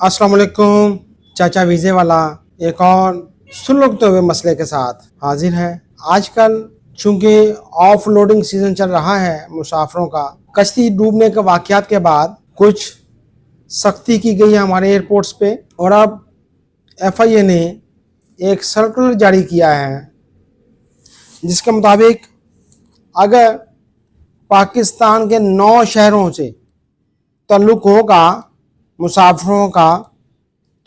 अस्सलाम वालेकुम। चाचा वीज़े वाला एक और सुलगते हुए मसले के साथ हाजिर है। आजकल चूंकि ऑफ लोडिंग सीजन चल रहा है मुसाफिरों का, कश्ती डूबने के वाक़यात के बाद कुछ सख्ती की गई है हमारे एयरपोर्ट्स पे, और अब FIA ने एक सर्कुलर जारी किया है जिसके मुताबिक अगर पाकिस्तान के 9 शहरों से ताल्लुक़ होगा मुसाफिरों का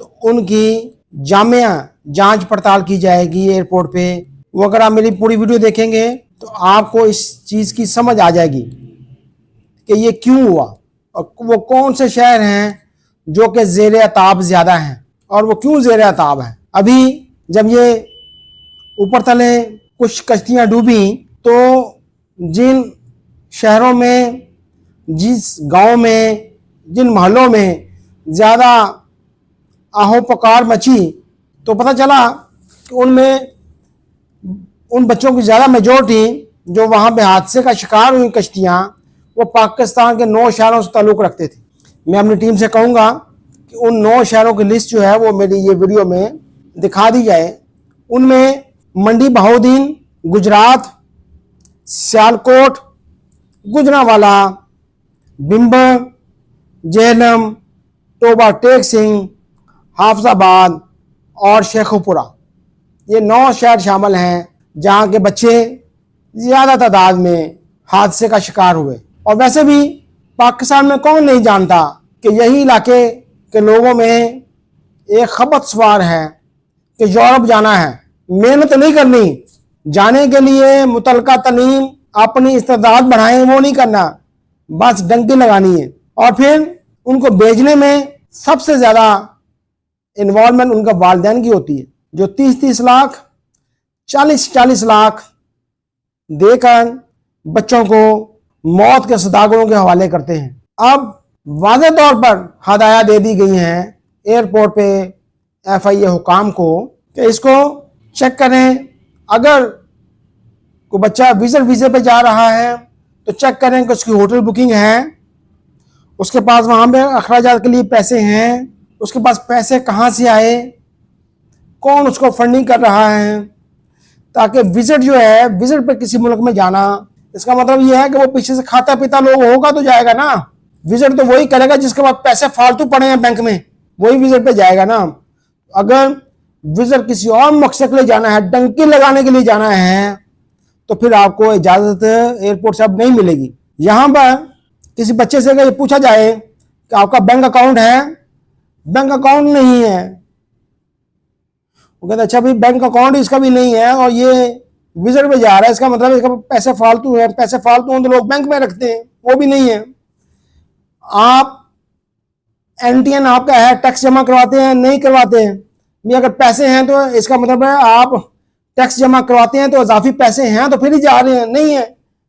तो उनकी जामिया जांच पड़ताल की जाएगी एयरपोर्ट पे। वो अगर आप मेरी पूरी वीडियो देखेंगे तो आपको इस चीज़ की समझ आ जाएगी कि ये क्यों हुआ और वो कौन से शहर हैं जो कि ज़ेर अताब ज़्यादा हैं और वो क्यों ज़ेर अताब हैं। अभी जब ये ऊपर तले कुछ कश्तियाँ डूबी तो जिन शहरों में, जिस गांव में, जिन मोहल्लों में ज़्यादा आहो पकार मची तो पता चला कि उनमें उन बच्चों की ज़्यादा मेजॉरिटी जो वहाँ पे हादसे का शिकार हुई कश्तियाँ वो पाकिस्तान के 9 शहरों से ताल्लुक़ रखते थे। मैं अपनी टीम से कहूँगा कि उन 9 शहरों की लिस्ट जो है वो मेरी ये वीडियो में दिखा दी जाए। उनमें मंडी बहाउद्दीन गुजरात, सियालकोट, गुजरांवाला, बिम्बर, जेहलम, टोबा टेक सिंह, हाफजाबाद और शेखुपुरा, ये 9 शहर शामिल हैं जहाँ के बच्चे ज़्यादा तादाद में हादसे का शिकार हुए। और वैसे भी पाकिस्तान में कौन नहीं जानता कि यही इलाके के लोगों में एक खबत सवार है कि यूरोप जाना है, मेहनत नहीं करनी, जाने के लिए मुतलका तनीम अपनी इस्तेदाद बढ़ाएं वो नहीं करना, बस डंकी लगानी है। और फिर उनको भेजने में सबसे ज़्यादा इन्वॉल्वमेंट उनका वालिदैन की होती है, जो 30-30 लाख, 40-40 लाख देकर बच्चों को मौत के सदागरों के हवाले करते हैं। अब वाज़े तौर पर हदायत दे दी गई हैं एयरपोर्ट पे FIA हुकाम को कि इसको चेक करें। अगर कोई बच्चा विजिट वीज़े पे जा रहा है तो चेक करें कि उसकी होटल बुकिंग है, उसके पास वहाँ पे अखराजात के लिए पैसे हैं, उसके पास पैसे कहाँ से आए, कौन उसको फंडिंग कर रहा है, ताकि विजिट जो है, विजिट पे किसी मुल्क में जाना, इसका मतलब ये है कि वो पीछे से खाता पीता लोग होगा तो जाएगा ना। विजिट तो वही करेगा जिसके पास पैसे फालतू पड़े हैं बैंक में, वही विजिट पे जाएगा ना। अगर विजिट किसी और मकसद के लिए जाना है, डंकी लगाने के लिए जाना है, तो फिर आपको इजाज़त एयरपोर्ट से अब नहीं मिलेगी। यहाँ पर किसी बच्चे से अगर ये पूछा जाए कि आपका बैंक अकाउंट है, बैंक अकाउंट नहीं है, वो कहते अच्छा भाई बैंक अकाउंट इसका भी नहीं है और ये विजिट पे जा रहा है, इसका मतलब इसका पैसे फालतू है। पैसे फालतू हैं तो लोग बैंक में रखते हैं, वो भी नहीं है। आप NTN आपका है, टैक्स जमा करवाते हैं, नहीं करवाते हैं भी, अगर पैसे हैं तो इसका मतलब है आप टैक्स जमा करवाते हैं तो इजाफी पैसे हैं तो फिर ही जा रहे हैं, नहीं है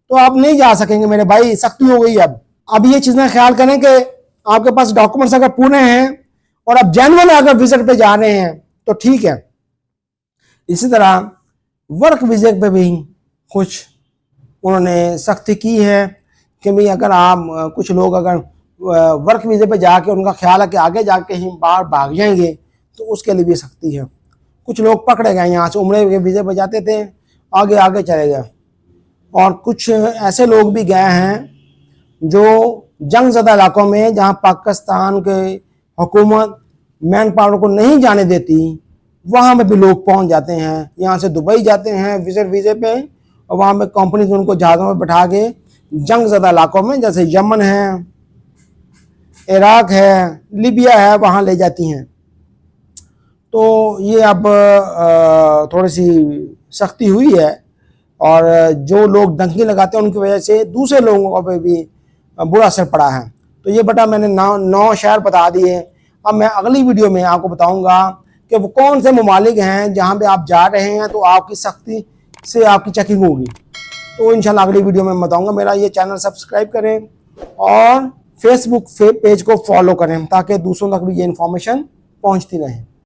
तो आप नहीं जा सकेंगे मेरे भाई, सख्ती हो गई। अब ये चीज़ें ख्याल करें कि आपके पास डॉक्यूमेंट्स अगर पूरे हैं और आप जेन्युइन अगर विजिट पे जा रहे हैं तो ठीक है। इसी तरह वर्क विजिट पे भी कुछ उन्होंने सख्ती की है कि भाई अगर आप कुछ लोग अगर वर्क विजिट पे जाके उनका ख्याल है कि आगे जाके ही बाहर भाग जाएंगे तो उसके लिए भी सख्ती है। कुछ लोग पकड़े गए, यहाँ से उम्रे के वीज़े पे जाते थे, आगे आगे चले गए। और कुछ ऐसे लोग भी गए हैं जो जंग ज़दा इलाकों में, जहाँ पाकिस्तान के हुकूमत मैन पावर को नहीं जाने देती, वहाँ पे भी लोग पहुँच जाते हैं। यहाँ से दुबई जाते हैं विजिट वीज़े पे और वहाँ पे कंपनी उनको जहाज़ों में बैठा के जंग ज़दा इलाकों में, जैसे यमन है, इराक है, लीबिया है, वहाँ ले जाती हैं। तो ये अब थोड़ी सी सख्ती हुई है और जो लोग डंकी लगाते हैं उनकी वजह से दूसरे लोगों पर भी बुरा असर पड़ा है। तो ये बेटा मैंने 9 शहर बता दिए। अब मैं अगली वीडियो में आपको बताऊंगा कि वो कौन से ममालिक हैं जहाँ पे आप जा रहे हैं तो आपकी सख्ती से आपकी चेकिंग होगी। तो इंशाल्लाह अगली वीडियो में बताऊंगा। मेरा ये चैनल सब्सक्राइब करें और फेसबुक पेज को फॉलो करें ताकि दूसरों तक भी ये इन्फॉर्मेशन पहुँचती रहे।